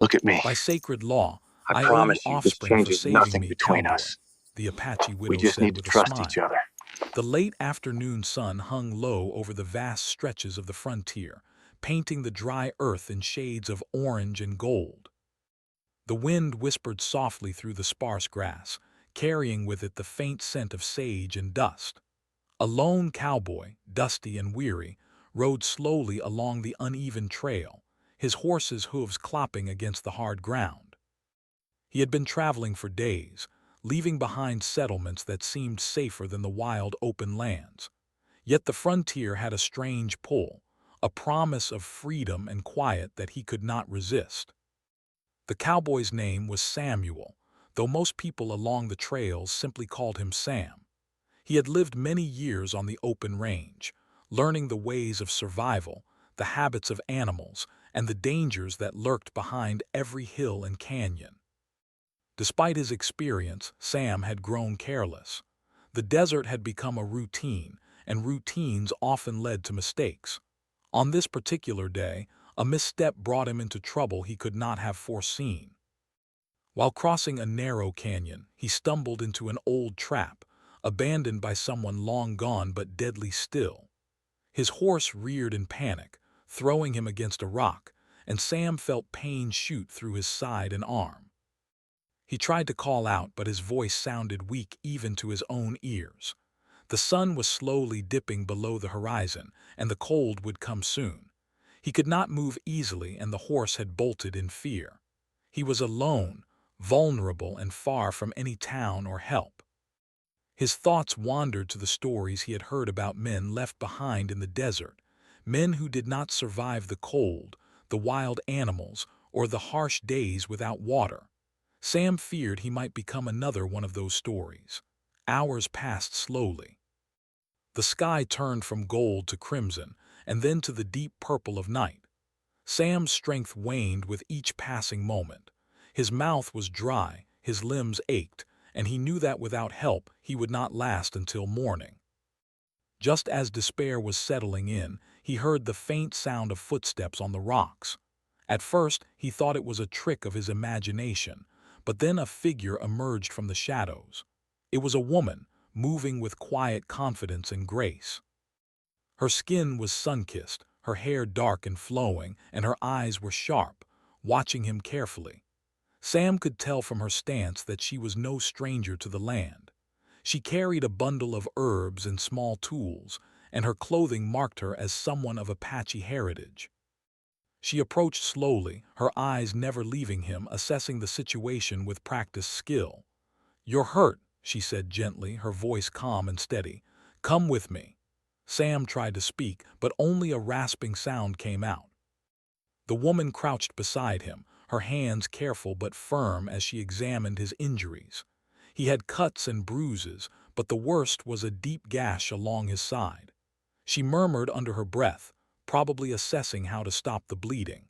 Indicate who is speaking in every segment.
Speaker 1: Look at me.
Speaker 2: By sacred law,
Speaker 1: I
Speaker 2: I owe you
Speaker 1: promise you this
Speaker 2: offspring for
Speaker 1: changes
Speaker 2: saving
Speaker 1: nothing
Speaker 2: me,
Speaker 1: between
Speaker 2: Cowboy,
Speaker 1: us.
Speaker 2: the Apache
Speaker 1: We
Speaker 2: widow
Speaker 1: just
Speaker 2: said
Speaker 1: need to
Speaker 2: with a
Speaker 1: trust each
Speaker 2: smile.
Speaker 1: other.
Speaker 2: The late afternoon sun hung low over the vast stretches of the frontier, painting the dry earth in shades of orange and gold. The wind whispered softly through the sparse grass, carrying with it the faint scent of sage and dust. A lone cowboy, dusty and weary, rode slowly along the uneven trail, his horse's hooves clopping against the hard ground. He had been traveling for days, leaving behind settlements that seemed safer than the wild open lands. Yet the frontier had a strange pull, a promise of freedom and quiet that he could not resist. The cowboy's name was Samuel, though most people along the trails simply called him Sam. He had lived many years on the open range, learning the ways of survival, the habits of animals, and the dangers that lurked behind every hill and canyon. Despite his experience, Sam had grown careless. The desert had become a routine, and routines often led to mistakes. On this particular day, a misstep brought him into trouble he could not have foreseen. While crossing a narrow canyon, he stumbled into an old trap, abandoned by someone long gone but deadly still. His horse reared in panic, throwing him against a rock, and Sam felt pain shoot through his side and arm. He tried to call out, but his voice sounded weak even to his own ears. The sun was slowly dipping below the horizon, and the cold would come soon. He could not move easily, and the horse had bolted in fear. He was alone, vulnerable, and far from any town or help. His thoughts wandered to the stories he had heard about men left behind in the desert, men who did not survive the cold, the wild animals, or the harsh days without water. Sam feared he might become another one of those stories. Hours passed slowly. The sky turned from gold to crimson, and then to the deep purple of night. Sam's strength waned with each passing moment. His mouth was dry, his limbs ached, and he knew that without help he would not last until morning. Just as despair was settling in, he heard the faint sound of footsteps on the rocks. At first, he thought it was a trick of his imagination, but then a figure emerged from the shadows. It was a woman, moving with quiet confidence and grace. Her skin was sun-kissed, her hair dark and flowing, and her eyes were sharp, watching him carefully. Sam could tell from her stance that she was no stranger to the land. She carried a bundle of herbs and small tools, and her clothing marked her as someone of Apache heritage. She approached slowly, her eyes never leaving him, assessing the situation with practiced skill. "You're hurt," she said gently, her voice calm and steady. "Come with me." Sam tried to speak, but only a rasping sound came out. The woman crouched beside him, her hands careful but firm as she examined his injuries. He had cuts and bruises, but the worst was a deep gash along his side. She murmured under her breath, probably assessing how to stop the bleeding.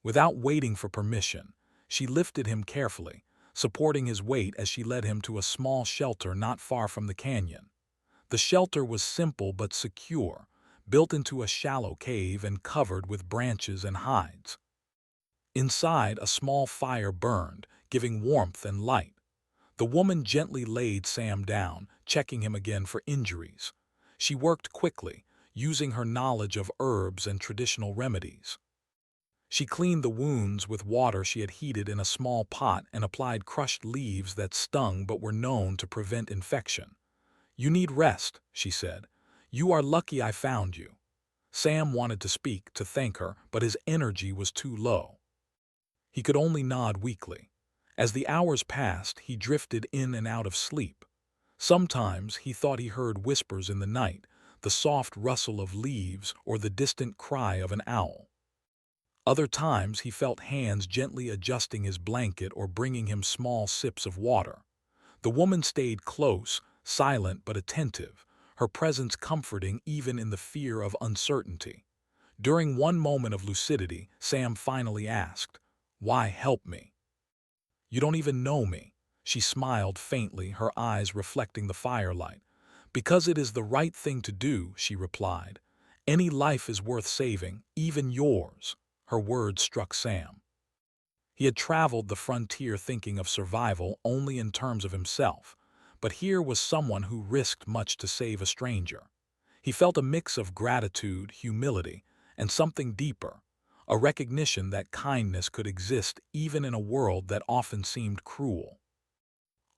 Speaker 2: Without waiting for permission, she lifted him carefully, supporting his weight as she led him to a small shelter not far from the canyon. The shelter was simple but secure, built into a shallow cave and covered with branches and hides. Inside, a small fire burned, giving warmth and light. The woman gently laid Sam down, checking him again for injuries. She worked quickly, using her knowledge of herbs and traditional remedies. She cleaned the wounds with water she had heated in a small pot and applied crushed leaves that stung but were known to prevent infection. "You need rest," she said. "You are lucky I found you." Sam wanted to speak, to thank her, but his energy was too low. He could only nod weakly. As the hours passed, he drifted in and out of sleep. Sometimes he thought he heard whispers in the night, the soft rustle of leaves or the distant cry of an owl. Other times he felt hands gently adjusting his blanket or bringing him small sips of water. The woman stayed close, silent but attentive, her presence comforting even in the fear of uncertainty. During one moment of lucidity, Sam finally asked, "Why help me? You don't even know me." She smiled faintly, her eyes reflecting the firelight. "Because it is the right thing to do," she replied. "Any life is worth saving, even yours." Her words struck Sam. He had traveled the frontier thinking of survival only in terms of himself, but here was someone who risked much to save a stranger. He felt a mix of gratitude, humility, and something deeper, a recognition that kindness could exist even in a world that often seemed cruel.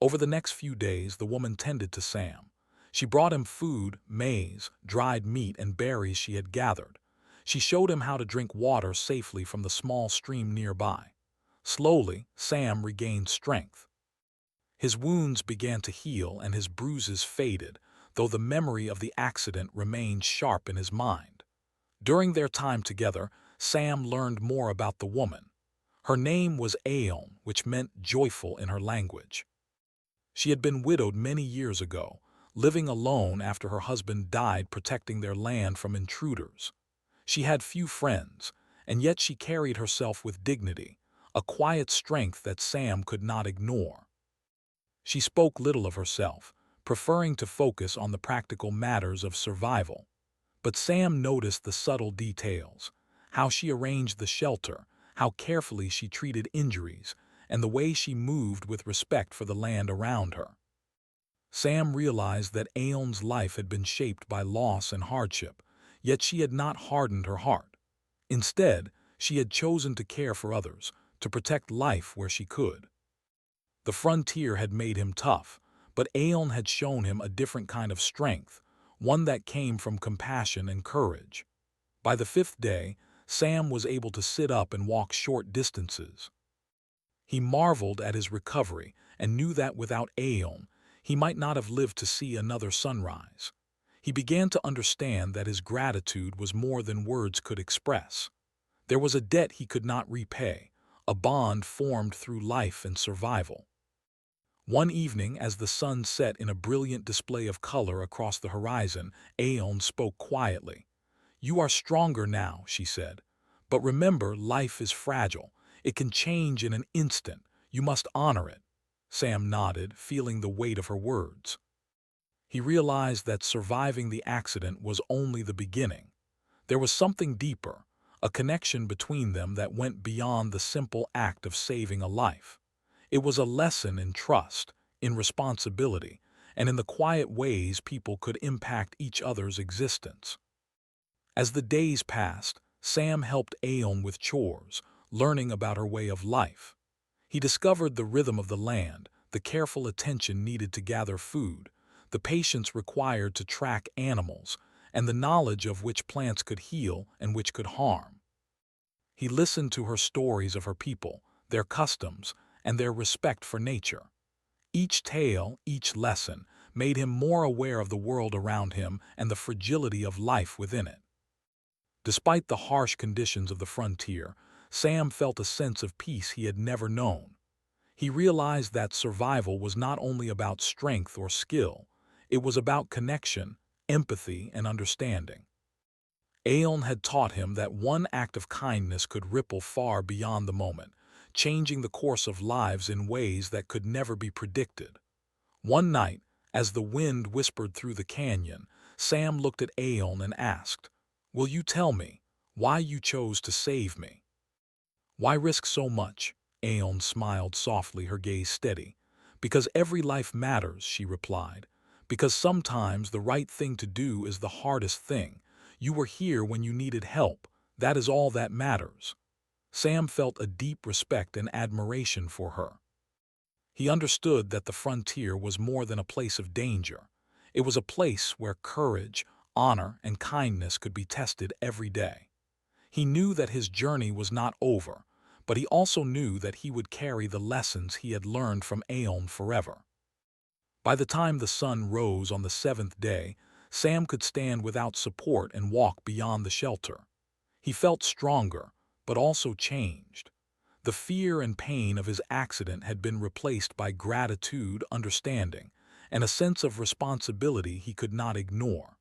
Speaker 2: Over the next few days, the woman tended to Sam. She brought him food, maize, dried meat, and berries she had gathered. She showed him how to drink water safely from the small stream nearby. Slowly, Sam regained strength. His wounds began to heal and his bruises faded, though the memory of the accident remained sharp in his mind. During their time together, Sam learned more about the woman. Her name was Aeon, which meant joyful in her language. She had been widowed many years ago, living alone after her husband died protecting their land from intruders. She had few friends, and yet she carried herself with dignity, a quiet strength that Sam could not ignore. She spoke little of herself, preferring to focus on the practical matters of survival. But Sam noticed the subtle details, how she arranged the shelter, how carefully she treated injuries, and the way she moved with respect for the land around her. Sam realized that Aeon's life had been shaped by loss and hardship, yet she had not hardened her heart. Instead, she had chosen to care for others, to protect life where she could. The frontier had made him tough, but Aeon had shown him a different kind of strength, one that came from compassion and courage. By the fifth day, Sam was able to sit up and walk short distances. He marveled at his recovery and knew that without Aeon, he might not have lived to see another sunrise. He began to understand that his gratitude was more than words could express. There was a debt he could not repay, a bond formed through life and survival. One evening, as the sun set in a brilliant display of color across the horizon, Aeon spoke quietly. "You are stronger now," she said. "But remember, life is fragile. It can change in an instant. You must honor it." Sam nodded, feeling the weight of her words. He realized that surviving the accident was only the beginning. There was something deeper, a connection between them that went beyond the simple act of saving a life. It was a lesson in trust, in responsibility, and in the quiet ways people could impact each other's existence. As the days passed, Sam helped Aeon with chores, learning about her way of life. He discovered the rhythm of the land, the careful attention needed to gather food, the patience required to track animals, and the knowledge of which plants could heal and which could harm. He listened to her stories of her people, their customs, and their respect for nature. Each tale, each lesson, made him more aware of the world around him and the fragility of life within it. Despite the harsh conditions of the frontier, Sam felt a sense of peace he had never known. He realized that survival was not only about strength or skill, it was about connection, empathy, and understanding. Aeon had taught him that one act of kindness could ripple far beyond the moment, changing the course of lives in ways that could never be predicted. One night, as the wind whispered through the canyon, Sam looked at Aeon and asked, "Will you tell me why you chose to save me?" "Why risk so much?" Aeon smiled softly, her gaze steady. "Because every life matters," she replied. "Because sometimes the right thing to do is the hardest thing. You were here when you needed help. That is all that matters." Sam felt a deep respect and admiration for her. He understood that the frontier was more than a place of danger. It was a place where courage, honor, and kindness could be tested every day. He knew that his journey was not over, but he also knew that he would carry the lessons he had learned from Aeon forever. By the time the sun rose on the seventh day, Sam could stand without support and walk beyond the shelter. He felt stronger, but also changed. The fear and pain of his accident had been replaced by gratitude, understanding, and a sense of responsibility he could not ignore.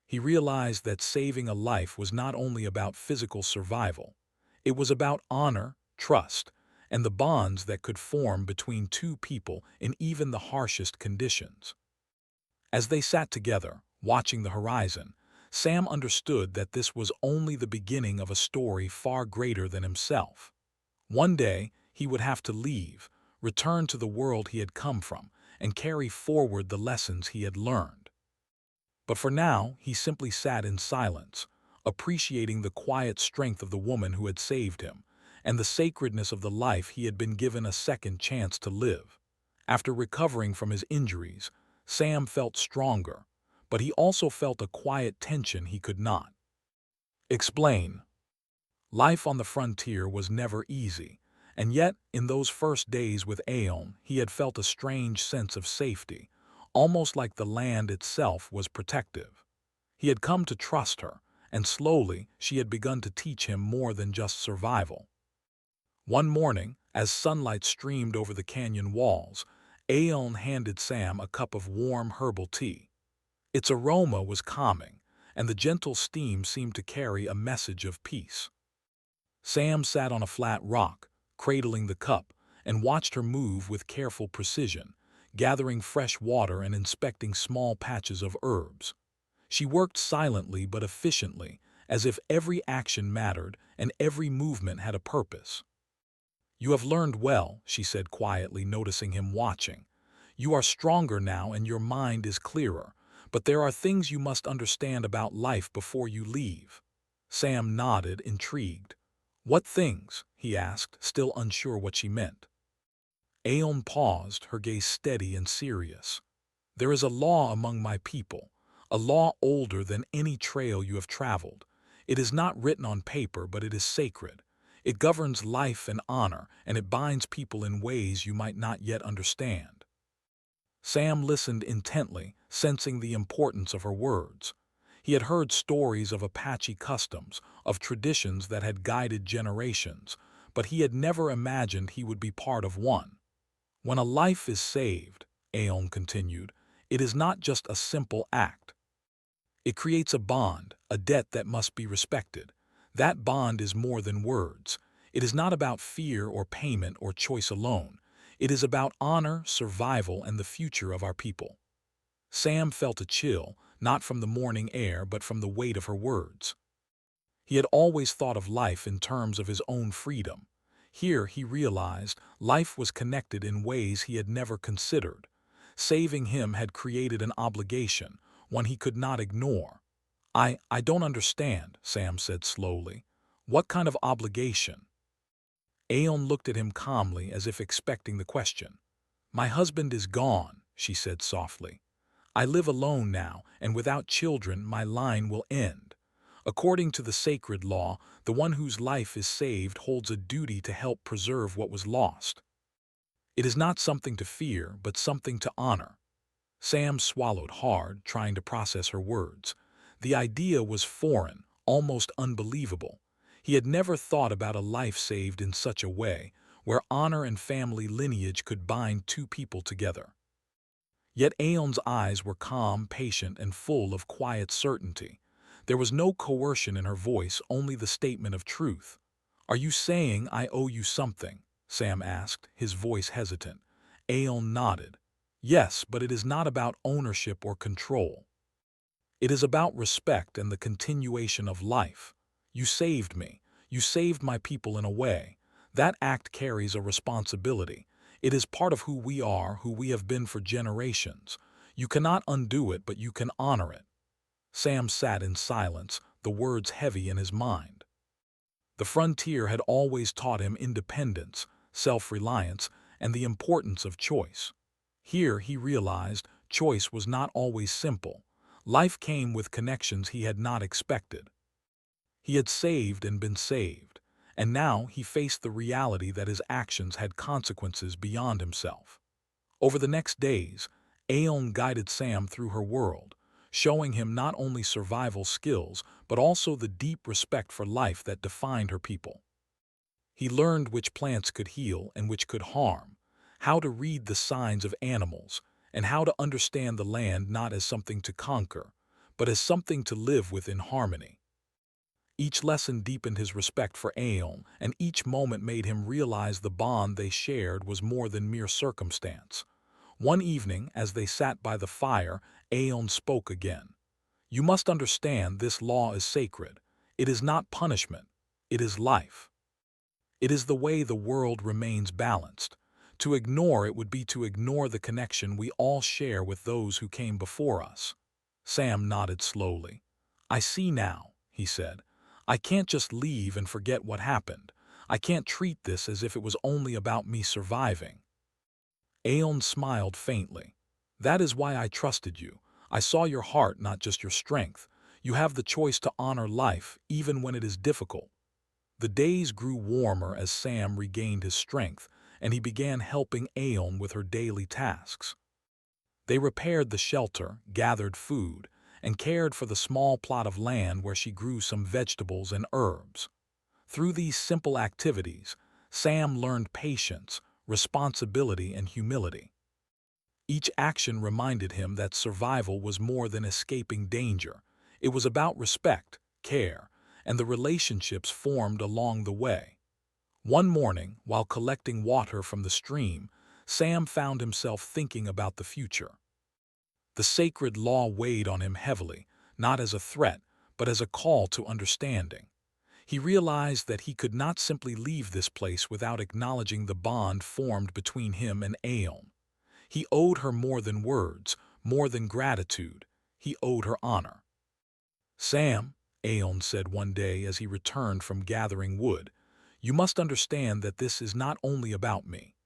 Speaker 2: He realized that saving a life was not only about physical survival. It was about honor, trust, and the bonds that could form between two people in even the harshest conditions. As they sat together, watching the horizon, Sam understood that this was only the beginning of a story far greater than himself. One day, he would have to leave, return to the world he had come from, and carry forward the lessons he had learned. But for now, he simply sat in silence, appreciating the quiet strength of the woman who had saved him, and the sacredness of the life he had been given a second chance to live. After recovering from his injuries, Sam felt stronger, but he also felt a quiet tension he could not explain. Life on the frontier was never easy, and yet, in those first days with Aeon, he had felt a strange sense of safety, almost like the land itself was protective. He had come to trust her, and slowly she had begun to teach him more than just survival. One morning, as sunlight streamed over the canyon walls, Aeon handed Sam a cup of warm herbal tea. Its aroma was calming, and the gentle steam seemed to carry a message of peace. Sam sat on a flat rock, cradling the cup, and watched her move with careful precision, gathering fresh water and inspecting small patches of herbs. She worked silently but efficiently, as if every action mattered and every movement had a purpose. "You have learned well," she said quietly, noticing him watching. "You are stronger now and your mind is clearer, but there are things you must understand about life before you leave." Sam nodded, intrigued. "What things?" he asked, still unsure what she meant. Aeon paused, her gaze steady and serious. "There is a law among my people, a law older than any trail you have traveled. It is not written on paper, but it is sacred. It governs life and honor, and it binds people in ways you might not yet understand." Sam listened intently, sensing the importance of her words. He had heard stories of Apache customs, of traditions that had guided generations, but he had never imagined he would be part of one. "When a life is saved," Aeon continued, "it is not just a simple act. It creates a bond, a debt that must be respected. That bond is more than words. It is not about fear or payment or choice alone. It is about honor, survival, and the future of our people." Sam felt a chill, not from the morning air but from the weight of her words. He had always thought of life in terms of his own freedom. Here, he realized, life was connected in ways he had never considered. Saving him had created an obligation, one he could not ignore. I don't understand," Sam said slowly. "What kind of obligation?" Aeon looked at him calmly as if expecting the question. "My husband is gone," she said softly. "I live alone now, and without children my line will end. According to the sacred law, the one whose life is saved holds a duty to help preserve what was lost. It is not something to fear, but something to honor." Sam swallowed hard, trying to process her words. The idea was foreign, almost unbelievable. He had never thought about a life saved in such a way, where honor and family lineage could bind two people together. Yet Aeon's eyes were calm, patient, and full of quiet certainty. There was no coercion in her voice, only the statement of truth. "Are you saying I owe you something?" Sam asked, his voice hesitant. Aeon nodded. "Yes, but it is not about ownership or control. It is about respect and the continuation of life. You saved me. You saved my people in a way. That act carries a responsibility. It is part of who we are, who we have been for generations. You cannot undo it, but you can honor it." Sam sat in silence, the words heavy in his mind. The frontier had always taught him independence, self-reliance, and the importance of choice. Here, he realized, choice was not always simple. Life came with connections he had not expected. He had saved and been saved, and now he faced the reality that his actions had consequences beyond himself. Over the next days, Aeon guided Sam through her world, showing him not only survival skills, but also the deep respect for life that defined her people. He learned which plants could heal and which could harm, how to read the signs of animals, and how to understand the land not as something to conquer, but as something to live with in harmony. Each lesson deepened his respect for Aeon, and each moment made him realize the bond they shared was more than mere circumstance. One evening, as they sat by the fire, Aeon spoke again. "You must understand this law is sacred. It is not punishment. It is life." It is the way the world remains balanced. To ignore it would be to ignore the connection we all share with those who came before us. Sam nodded slowly. I see now, he said. I can't just leave and forget what happened. I can't treat this as if it was only about me surviving. Aeon smiled faintly. That is why I trusted you. I saw your heart, not just your strength. You have the choice to honor life, even when it is difficult. The days grew warmer as Sam regained his strength, and he began helping Aeon with her daily tasks. They repaired the shelter, gathered food, and cared for the small plot of land where she grew some vegetables and herbs. Through these simple activities, Sam learned patience, responsibility, and humility. Each action reminded him that survival was more than escaping danger. It was about respect, care, and the relationships formed along the way. One morning, while collecting water from the stream, Sam found himself thinking about the future. The sacred law weighed on him heavily, not as a threat, but as a call to understanding. He realized that he could not simply leave this place without acknowledging the bond formed between him and Aeon. He owed her more than words, more than gratitude. He owed her honor. Sam, Aeon said one day as he returned from gathering wood, you must understand that this is not only about me.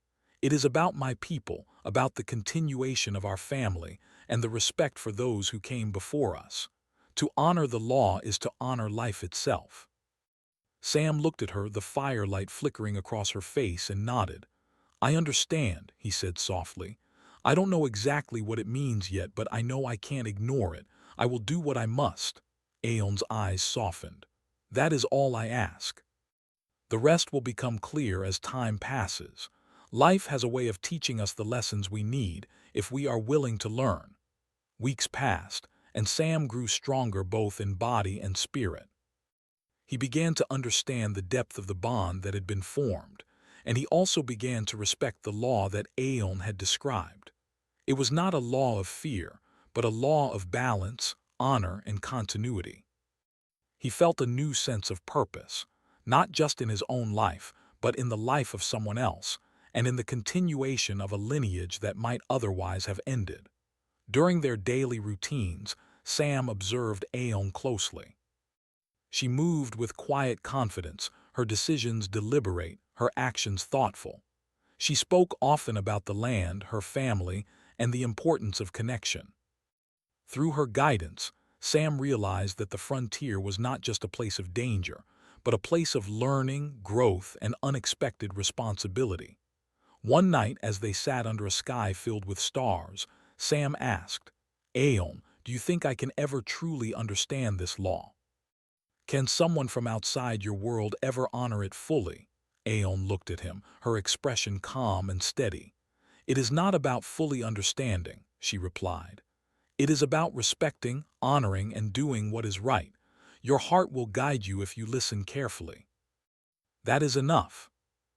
Speaker 2: It is about my people, about the continuation of our family, and the respect for those who came before us. To honor the law is to honor life itself. Sam looked at her, the firelight flickering across her face, and nodded. I understand, he said softly. I don't know exactly what it means yet, but I know I can't ignore it. I will do what I must. Aeon's eyes softened. That is all I ask. The rest will become clear as time passes. Life has a way of teaching us the lessons we need if we are willing to learn. Weeks passed, and Sam grew stronger both in body and spirit. He began to understand the depth of the bond that had been formed, and he also began to respect the law that Aeon had described. It was not a law of fear, but a law of balance, honor, and continuity. He felt a new sense of purpose, not just in his own life, but in the life of someone else, and in the continuation of a lineage that might otherwise have ended. During their daily routines, Sam observed Aeon closely. She moved with quiet confidence, her decisions deliberate, her actions thoughtful. She spoke often about the land, her family, and the importance of connection. Through her guidance, Sam realized that the frontier was not just a place of danger, but a place of learning, growth, and unexpected responsibility. One night, as they sat under a sky filled with stars, Sam asked, Aeon, do you think I can ever truly understand this law? Can someone from outside your world ever honor it fully? Aeon looked at him, her expression calm and steady. It is not about fully understanding, she replied. It is about respecting, honoring, and doing what is right. Your heart will guide you if you listen carefully. That is enough.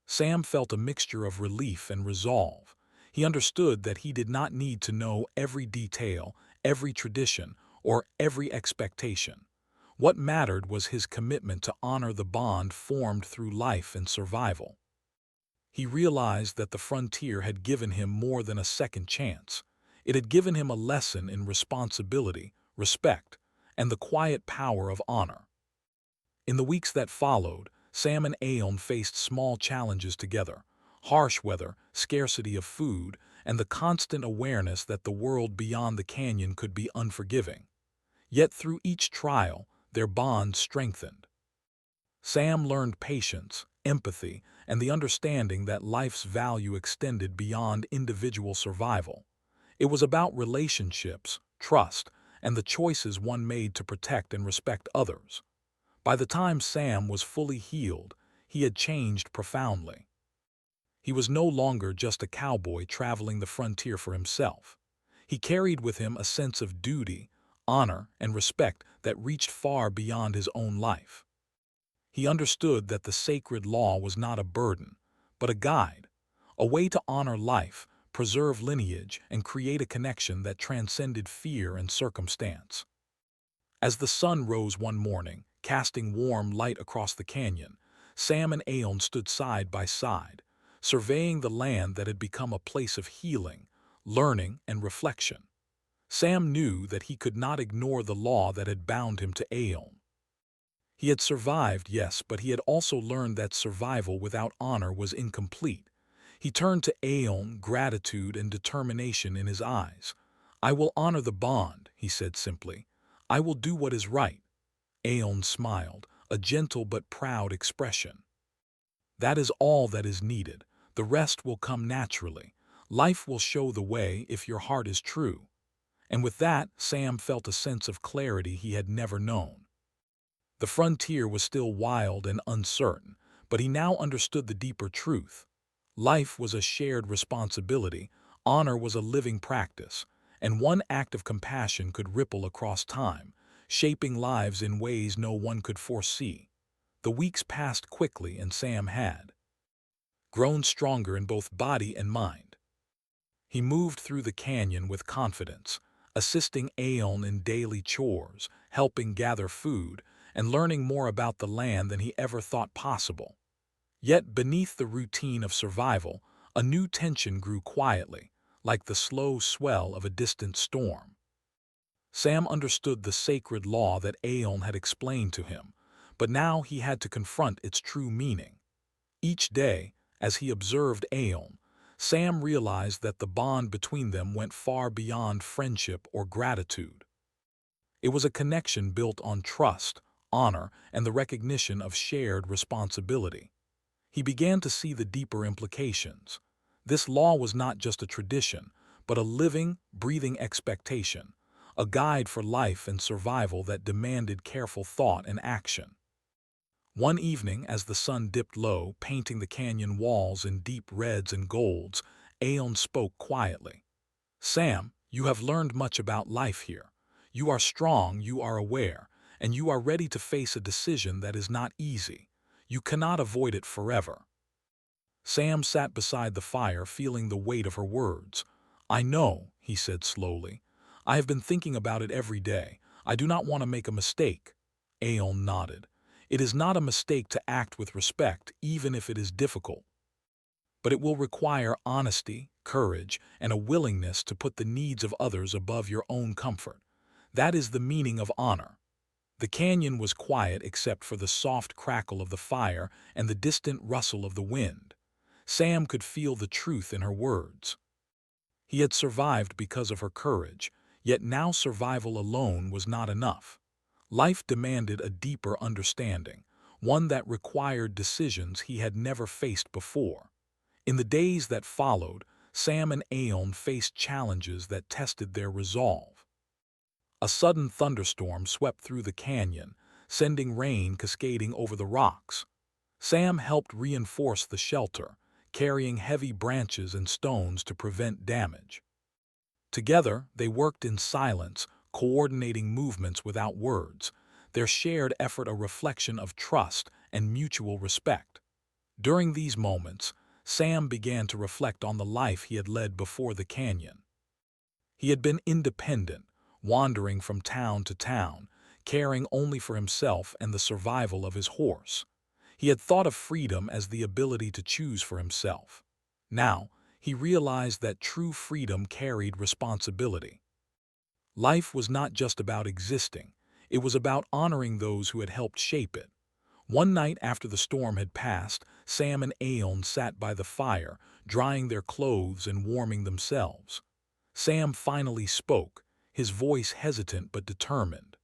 Speaker 2: Sam felt a mixture of relief and resolve. He understood that he did not need to know every detail, every tradition, or every expectation. What mattered was his commitment to honor the bond formed through life and survival. He realized that the frontier had given him more than a second chance. It had given him a lesson in responsibility, respect, and the quiet power of honor. In the weeks that followed, Sam and Aeon faced small challenges together: harsh weather, scarcity of food, and the constant awareness that the world beyond the canyon could be unforgiving. Yet through each trial, their bond strengthened. Sam learned patience, empathy, and the understanding that life's value extended beyond individual survival. It was about relationships, trust, and the choices one made to protect and respect others. By the time Sam was fully healed, he had changed profoundly. He was no longer just a cowboy traveling the frontier for himself. He carried with him a sense of duty, honor, and respect that reached far beyond his own life. He understood that the sacred law was not a burden, but a guide, a way to honor life, preserve lineage, and create a connection that transcended fear and circumstance. As the sun rose one morning, casting warm light across the canyon, Sam and Aeon stood side by side, surveying the land that had become a place of healing, learning, and reflection. Sam knew that he could not ignore the law that had bound him to Aeon. He had survived, yes, but he had also learned that survival without honor was incomplete. He turned to Aeon, gratitude and determination in his eyes. "I will honor the bond," he said simply. "I will do what is right." Aeon smiled, a gentle but proud expression. "That is all that is needed. The rest will come naturally. Life will show the way if your heart is true." And with that, Sam felt a sense of clarity he had never known. The frontier was still wild and uncertain, but he now understood the deeper truth. Life was a shared responsibility, honor was a living practice, and one act of compassion could ripple across time, shaping lives in ways no one could foresee. The weeks passed quickly, and Sam had grown stronger in both body and mind. He moved through the canyon with confidence, assisting Aeon in daily chores, helping gather food, and learning more about the land than he ever thought possible. Yet beneath the routine of survival, a new tension grew quietly, like the slow swell of a distant storm. Sam understood the sacred law that Aeon had explained to him, but now he had to confront its true meaning. Each day, as he observed Aeon, Sam realized that the bond between them went far beyond friendship or gratitude. It was a connection built on trust, honor, and the recognition of shared responsibility. He began to see the deeper implications. This law was not just a tradition, but a living, breathing expectation, a guide for life and survival that demanded careful thought and action. One evening, as the sun dipped low, painting the canyon walls in deep reds and golds, Aeon spoke quietly. "Sam, you have learned much about life here. You are strong, you are aware, and you are ready to face a decision that is not easy. You cannot avoid it forever." Sam sat beside the fire, feeling the weight of her words. "I know," he said slowly. "I have been thinking about it every day. I do not want to make a mistake." Aeon nodded. "It is not a mistake to act with respect, even if it is difficult. But it will require honesty, courage, and a willingness to put the needs of others above your own comfort. That is the meaning of honor." The canyon was quiet except for the soft crackle of the fire and the distant rustle of the wind. Sam could feel the truth in her words. He had survived because of her courage, yet now survival alone was not enough. Life demanded a deeper understanding, one that required decisions he had never faced before. In the days that followed, Sam and Aeon faced challenges that tested their resolve. A sudden thunderstorm swept through the canyon, sending rain cascading over the rocks. Sam helped reinforce the shelter, carrying heavy branches and stones to prevent damage. Together, they worked in silence, coordinating movements without words, their shared effort a reflection of trust and mutual respect. During these moments, Sam began to reflect on the life he had led before the canyon. He had been independent, wandering from town to town, caring only for himself and the survival of his horse. He had thought of freedom as the ability to choose for himself. Now, he realized that true freedom carried responsibility. Life was not just about existing, it was about honoring those who had helped shape it. One night after the storm had passed, Sam and Aeon sat by the fire, drying their clothes and warming themselves. Sam finally spoke, his voice hesitant but determined.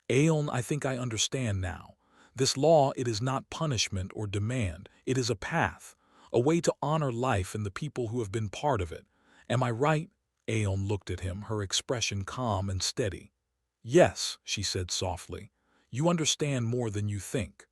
Speaker 2: "Aeon, I think I understand now. This law, it is not punishment or demand, it is a path, a way to honor life and the people who have been part of it. Am I right?" Aeon looked at him, her expression calm and steady. "Yes," she said softly. "You understand more than you think.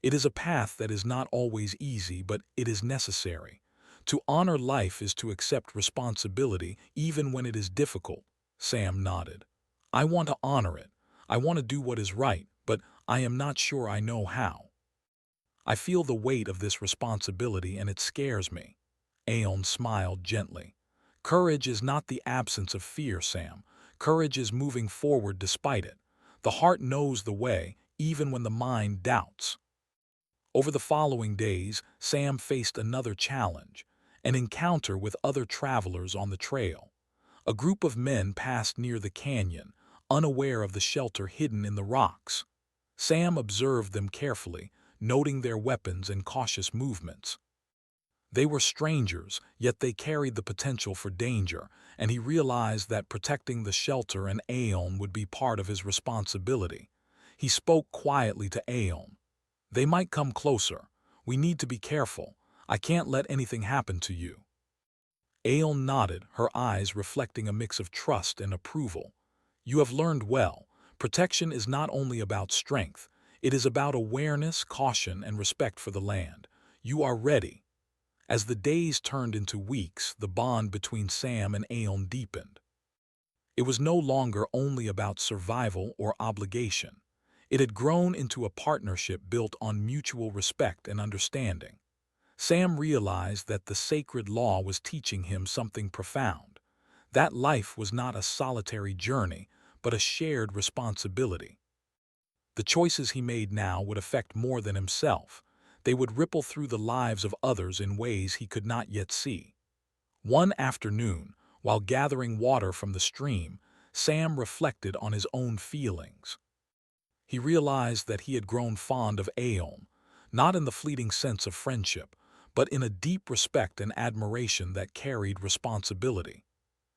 Speaker 2: It is a path that is not always easy, but it is necessary. To honor life is to accept responsibility, even when it is difficult." Sam nodded. "I want to honor it. I want to do what is right, but I am not sure I know how. I feel the weight of this responsibility and it scares me." Aeon smiled gently. "Courage is not the absence of fear, Sam. Courage is moving forward despite it. The heart knows the way, even when the mind doubts." Over the following days, Sam faced another challenge, an encounter with other travelers on the trail. A group of men passed near the canyon, unaware of the shelter hidden in the rocks. Sam observed them carefully, noting their weapons and cautious movements. They were strangers, yet they carried the potential for danger, and he realized that protecting the shelter and Aeon would be part of his responsibility. He spoke quietly to Aeon. "They might come closer. We need to be careful. I can't let anything happen to you." Aeon nodded, her eyes reflecting a mix of trust and approval. "You have learned well. Protection is not only about strength, it is about awareness, caution, and respect for the land. You are ready." As the days turned into weeks, the bond between Sam and Aeon deepened. It was no longer only about survival or obligation. It had grown into a partnership built on mutual respect and understanding. Sam realized that the sacred law was teaching him something profound. That life was not a solitary journey, but a shared responsibility. The choices he made now would affect more than himself. They would ripple through the lives of others in ways he could not yet see. One afternoon, while gathering water from the stream, Sam reflected on his own feelings. He realized that he had grown fond of Aeon, not in the fleeting sense of friendship, but in a deep respect and admiration that carried responsibility.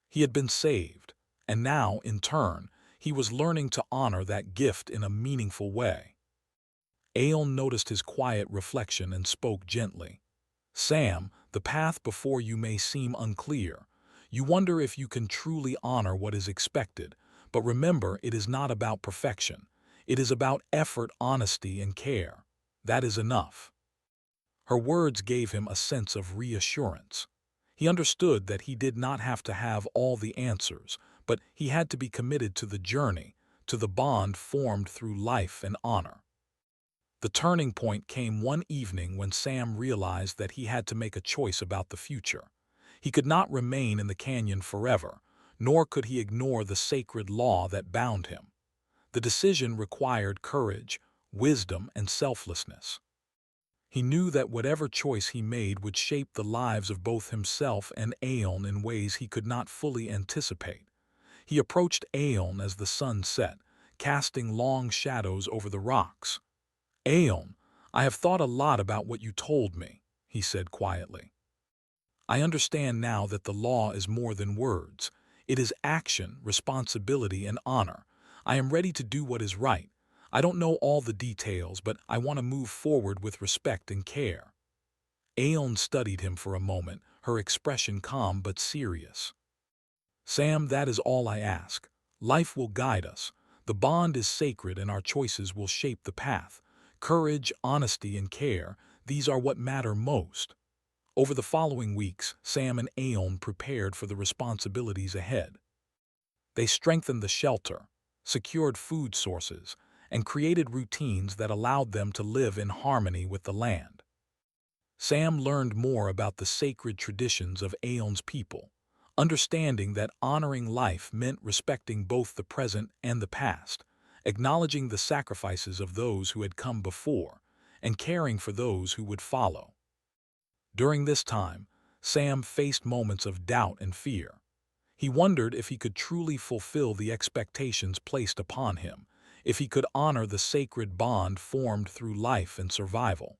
Speaker 2: He had been saved, and now, in turn, he was learning to honor that gift in a meaningful way. Aeon noticed his quiet reflection and spoke gently. "Sam, the path before you may seem unclear. You wonder if you can truly honor what is expected, but remember, it is not about perfection. It is about effort, honesty, and care. That is enough." Her words gave him a sense of reassurance. He understood that he did not have to have all the answers, but he had to be committed to the journey, to the bond formed through life and honor. The turning point came one evening when Sam realized that he had to make a choice about the future. He could not remain in the canyon forever, nor could he ignore the sacred law that bound him. The decision required courage, wisdom, and selflessness. He knew that whatever choice he made would shape the lives of both himself and Aeon in ways he could not fully anticipate. He approached Aeon as the sun set, casting long shadows over the rocks. "Aeon, I have thought a lot about what you told me," he said quietly. "I understand now that the law is more than words. It is action, responsibility, and honor. I am ready to do what is right. I don't know all the details, but I want to move forward with respect and care." Aeon studied him for a moment, her expression calm but serious. "Sam, that is all I ask. Life will guide us. The bond is sacred and our choices will shape the path. Courage, honesty, and care, these are what matter most." Over the following weeks, Sam and Aeon prepared for the responsibilities ahead. They strengthened the shelter, secured food sources, and created routines that allowed them to live in harmony with the land. Sam learned more about the sacred traditions of Aeon's people, understanding that honoring life meant respecting both the present and the past, acknowledging the sacrifices of those who had come before, and caring for those who would follow. During this time, Sam faced moments of doubt and fear. He wondered if he could truly fulfill the expectations placed upon him, if he could honor the sacred bond formed through life and survival.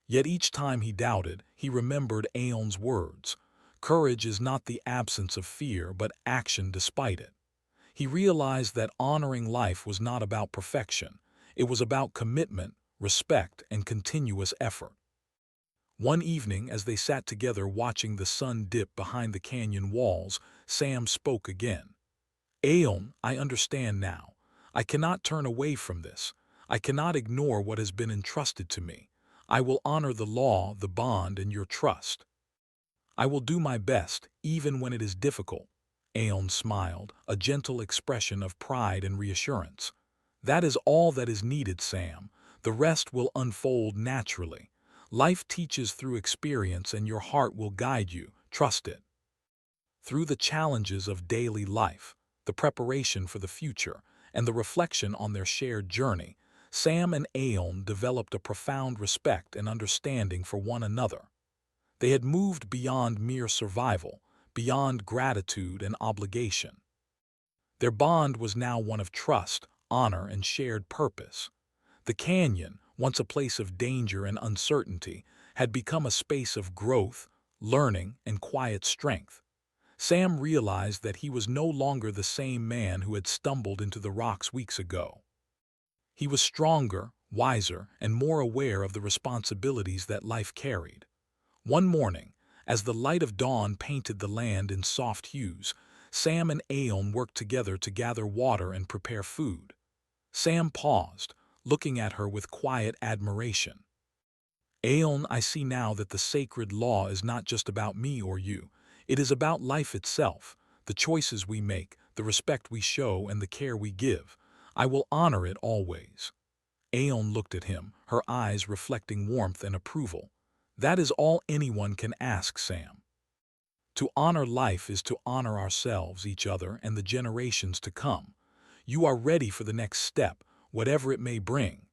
Speaker 2: Yet each time he doubted, he remembered Aeon's words. Courage is not the absence of fear, but action despite it. He realized that honoring life was not about perfection. It was about commitment, respect, and continuous effort. One evening, as they sat together watching the sun dip behind the canyon walls, Sam spoke again. "Aeon, I understand now. I cannot turn away from this. I cannot ignore what has been entrusted to me. I will honor the law, the bond, and your trust. I will do my best, even when it is difficult." Aeon smiled, a gentle expression of pride and reassurance. "That is all that is needed, Sam. The rest will unfold naturally. Life teaches through experience, and your heart will guide you. Trust it." Through the challenges of daily life, the preparation for the future, and the reflection on their shared journey, Sam and Aeon developed a profound respect and understanding for one another. They had moved beyond mere survival, beyond gratitude and obligation. Their bond was now one of trust, honor, and shared purpose. The canyon, once a place of danger and uncertainty, had become a space of growth, learning, and quiet strength. Sam realized that he was no longer the same man who had stumbled into the rocks weeks ago. He was stronger, wiser, and more aware of the responsibilities that life carried. One morning, as the light of dawn painted the land in soft hues, Sam and Aeon worked together to gather water and prepare food. Sam paused, looking at her with quiet admiration. Aeon, I see now that the sacred law is not just about me or you. It is about life itself, the choices we make, the respect we show, and the care we give. I will honor it always. Aeon looked at him, her eyes reflecting warmth and approval. That is all anyone can ask, Sam. To honor life is to honor ourselves, each other, and the generations to come. You are ready for the next step, whatever it may bring.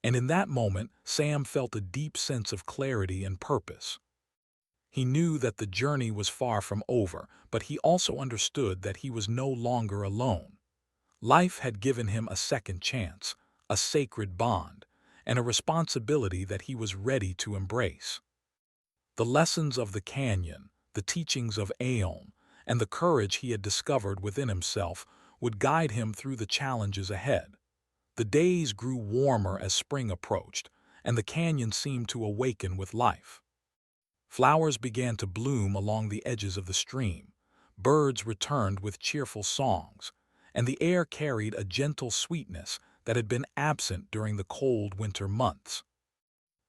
Speaker 2: And in that moment, Sam felt a deep sense of clarity and purpose. He knew that the journey was far from over, but he also understood that he was no longer alone. Life had given him a second chance, a sacred bond, and a responsibility that he was ready to embrace. The lessons of the canyon, the teachings of Aeon, and the courage he had discovered within himself would guide him through the challenges ahead. The days grew warmer as spring approached, and the canyon seemed to awaken with life. Flowers began to bloom along the edges of the stream, birds returned with cheerful songs, and the air carried a gentle sweetness that had been absent during the cold winter months.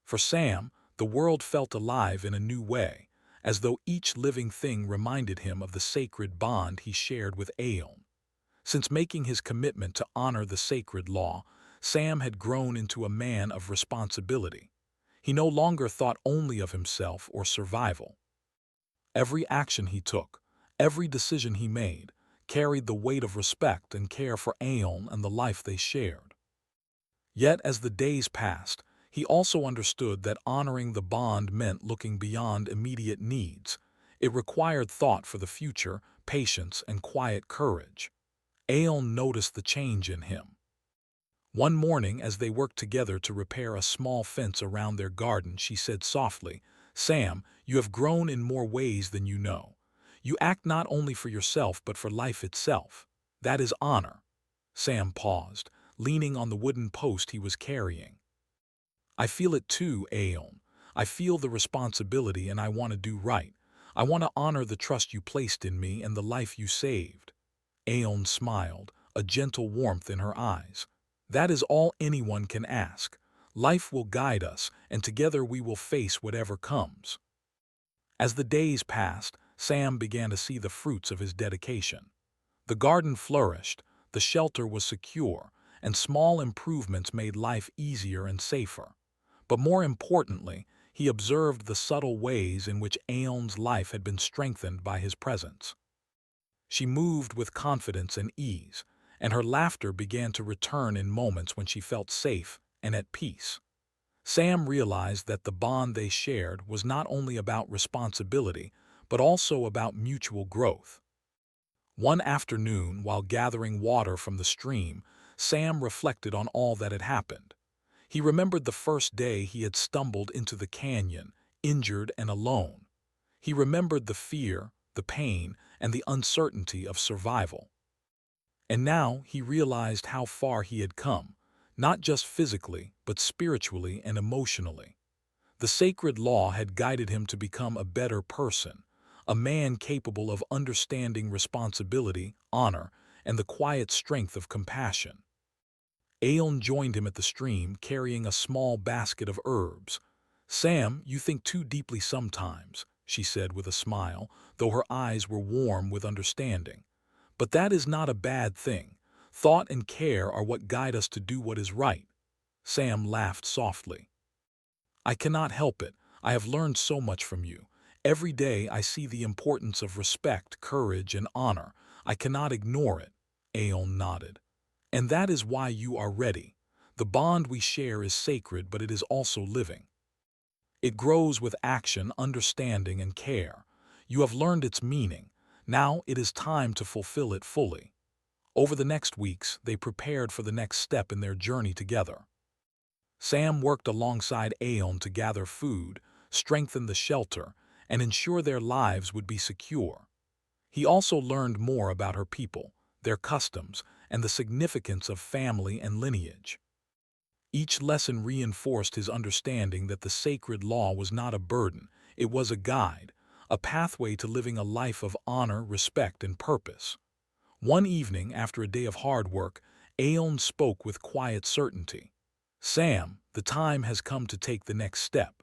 Speaker 2: For Sam, the world felt alive in a new way, as though each living thing reminded him of the sacred bond he shared with Aeon. Since making his commitment to honor the sacred law, Sam had grown into a man of responsibility. He no longer thought only of himself or survival. Every action he took, every decision he made, carried the weight of respect and care for Aeon and the life they shared. Yet as the days passed, he also understood that honoring the bond meant looking beyond immediate needs. It required thought for the future, patience, and quiet courage. Aeon noticed the change in him. One morning, as they worked together to repair a small fence around their garden, she said softly, "Sam, you have grown in more ways than you know. You act not only for yourself but for life itself. That is honor." Sam paused, leaning on the wooden post he was carrying. "I feel it too, Aeon. I feel the responsibility and I want to do right. I want to honor the trust you placed in me and the life you saved." Aeon smiled, a gentle warmth in her eyes. "That is all anyone can ask. Life will guide us, and together we will face whatever comes." As the days passed, Sam began to see the fruits of his dedication. The garden flourished, the shelter was secure, and small improvements made life easier and safer. But more importantly, he observed the subtle ways in which Aeon's life had been strengthened by his presence. She moved with confidence and ease, and her laughter began to return in moments when she felt safe and at peace. Sam realized that the bond they shared was not only about responsibility, but also about mutual growth. One afternoon, while gathering water from the stream, Sam reflected on all that had happened. He remembered the first day he had stumbled into the canyon, injured and alone. He remembered the fear, the pain, and the uncertainty of survival. And now he realized how far he had come, not just physically, but spiritually and emotionally. The sacred law had guided him to become a better person, a man capable of understanding responsibility, honor, and the quiet strength of compassion. Aeon joined him at the stream, carrying a small basket of herbs. "Sam, you think too deeply sometimes," she said with a smile, though her eyes were warm with understanding. "But that is not a bad thing. Thought and care are what guide us to do what is right." Sam laughed softly. "I cannot help it. I have learned so much from you. Every day I see the importance of respect, courage, and honor. I cannot ignore it." Aeon nodded. "And that is why you are ready. The bond we share is sacred, but it is also living. It grows with action, understanding, and care. You have learned its meaning. Now it is time to fulfill it fully. Over the next weeks, they prepared for the next step in their journey together. Sam worked alongside Aeon to gather food, strengthen the shelter, and ensure their lives would be secure. He also learned more about her people, their customs, and the significance of family and lineage. Each lesson reinforced his understanding that the sacred law was not a burden, it was a guide, a pathway to living a life of honor, respect, and purpose. One evening, after a day of hard work, Aeon spoke with quiet certainty. Sam, the time has come to take the next step.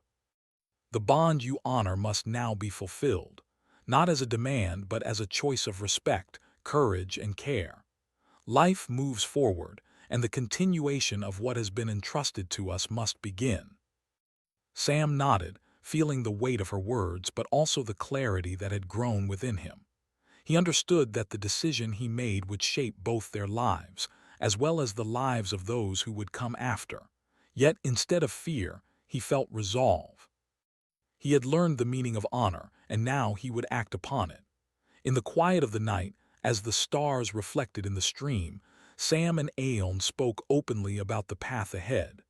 Speaker 2: The bond you honor must now be fulfilled, not as a demand but as a choice of respect, courage, and care. Life moves forward, and the continuation of what has been entrusted to us must begin. Sam nodded, feeling the weight of her words but also the clarity that had grown within him. He understood that the decision he made would shape both their lives, as well as the lives of those who would come after. Yet, instead of fear, he felt resolve. He had learned the meaning of honor, and now he would act upon it. In the quiet of the night, as the stars reflected in the stream, Sam and Aeon spoke openly about the path ahead.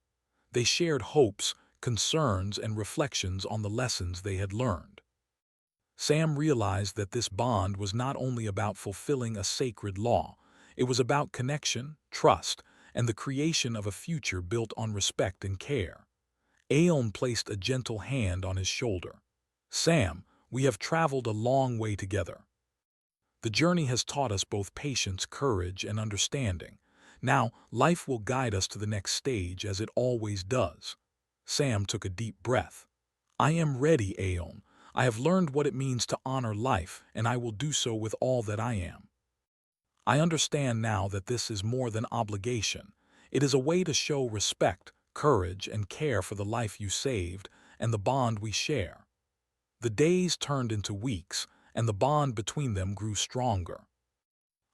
Speaker 2: They shared hopes, concerns, and reflections on the lessons they had learned. Sam realized that this bond was not only about fulfilling a sacred law, it was about connection, trust, and the creation of a future built on respect and care. Aeon placed a gentle hand on his shoulder. Sam, we have traveled a long way together. The journey has taught us both patience, courage, and understanding. Now, life will guide us to the next stage as it always does. Sam took a deep breath. I am ready, Aeon. I have learned what it means to honor life, and I will do so with all that I am. I understand now that this is more than obligation. It is a way to show respect, courage, and care for the life you saved and the bond we share. The days turned into weeks, and the bond between them grew stronger.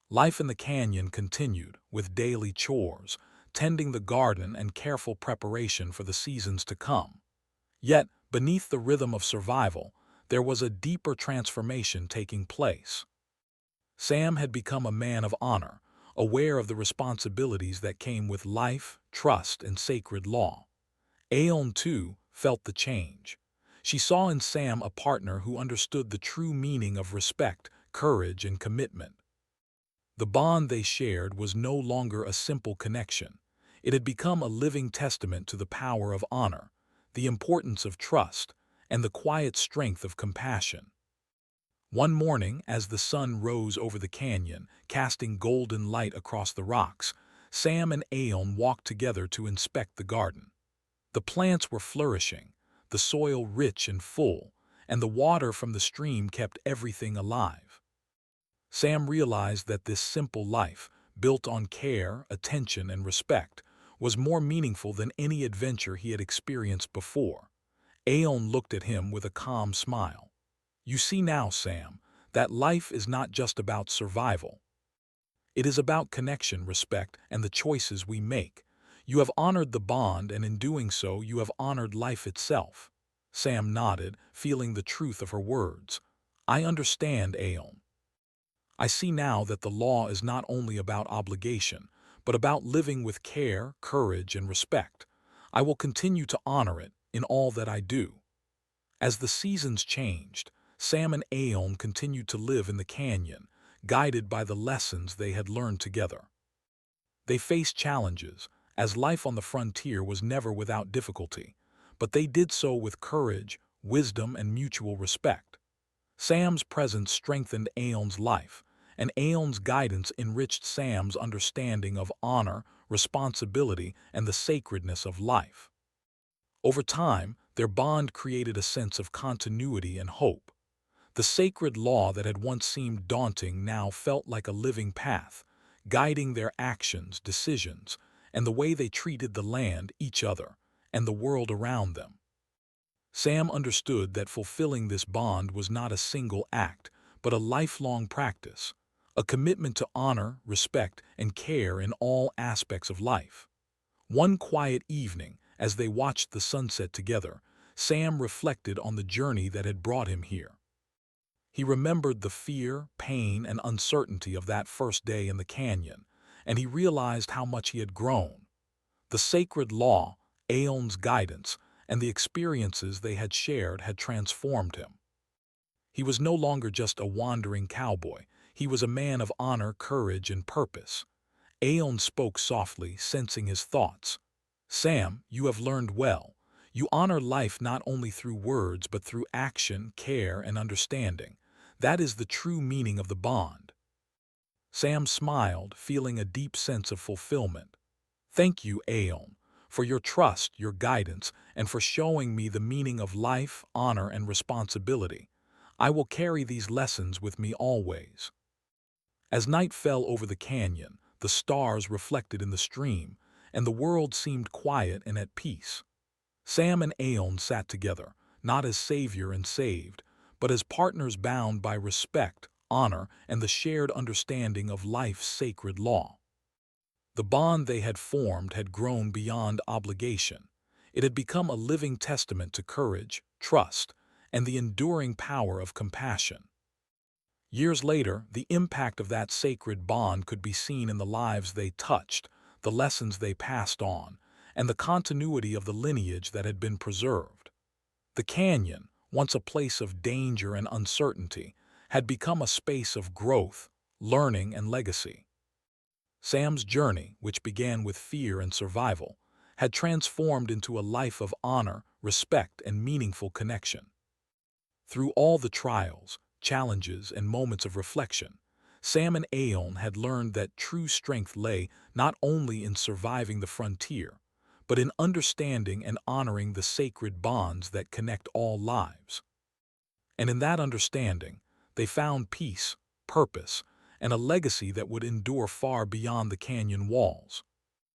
Speaker 2: Life in the canyon continued, with daily chores, tending the garden and careful preparation for the seasons to come. Yet, beneath the rhythm of survival, there was a deeper transformation taking place. Sam had become a man of honor, aware of the responsibilities that came with life, trust, and sacred law. Aeon, too, felt the change. She saw in Sam a partner who understood the true meaning of respect, courage, and commitment. The bond they shared was no longer a simple connection. It had become a living testament to the power of honor, the importance of trust, and the quiet strength of compassion. One morning, as the sun rose over the canyon, casting golden light across the rocks, Sam and Aeon walked together to inspect the garden. The plants were flourishing, the soil rich and full, and the water from the stream kept everything alive. Sam realized that this simple life, built on care, attention, and respect, was more meaningful than any adventure he had experienced before. Aeon looked at him with a calm smile. You see now, Sam, that life is not just about survival. It is about connection, respect, and the choices we make. You have honored the bond, and in doing so, you have honored life itself. Sam nodded, feeling the truth of her words. I understand, Aeon. I see now that the law is not only about obligation, but about living with care, courage, and respect. I will continue to honor it in all that I do. As the seasons changed, Sam and Aeon continued to live in the canyon, guided by the lessons they had learned together. They faced challenges, as life on the frontier was never without difficulty, but they did so with courage, wisdom, and mutual respect. Sam's presence strengthened Aeon's life, and Aeon's guidance enriched Sam's understanding of honor, responsibility, and the sacredness of life. Over time, their bond created a sense of continuity and hope. The sacred law that had once seemed daunting now felt like a living path, guiding their actions, decisions, and the way they treated the land, each other, and the world around them. Sam understood that fulfilling this bond was not a single act, but a lifelong practice, a commitment to honor, respect, and care in all aspects of life. One quiet evening, as they watched the sunset together, Sam reflected on the journey that had brought him here. He remembered the fear, pain, and uncertainty of that first day in the canyon, and he realized how much he had grown. The sacred law, Aeon's guidance, and the experiences they had shared had transformed him. He was no longer just a wandering cowboy. He was a man of honor, courage, and purpose. Aeon spoke softly, sensing his thoughts. Sam, you have learned well. You honor life not only through words but through action, care, and understanding. That is the true meaning of the bond. Sam smiled, feeling a deep sense of fulfillment. Thank you, Aeon, for your trust, your guidance, and for showing me the meaning of life, honor, and responsibility. I will carry these lessons with me always. As night fell over the canyon, the stars reflected in the stream, and the world seemed quiet and at peace. Sam and Aeon sat together, not as savior and saved, but as partners bound by respect, honor, and the shared understanding of life's sacred law. The bond they had formed had grown beyond obligation. It had become a living testament to courage, trust, and the enduring power of compassion. Years later, the impact of that sacred bond could be seen in the lives they touched, the lessons they passed on, and the continuity of the lineage that had been preserved. The canyon, once a place of danger and uncertainty, had become a space of growth, learning, and legacy. Sam's journey, which began with fear and survival, had transformed into a life of honor, respect, and meaningful connection. Through all the trials, challenges, and moments of reflection, Sam and Aeon had learned that true strength lay not only in surviving the frontier, but in understanding and honoring the sacred bonds that connect all lives. And in that understanding, they found peace, purpose, and a legacy that would endure far beyond the canyon walls.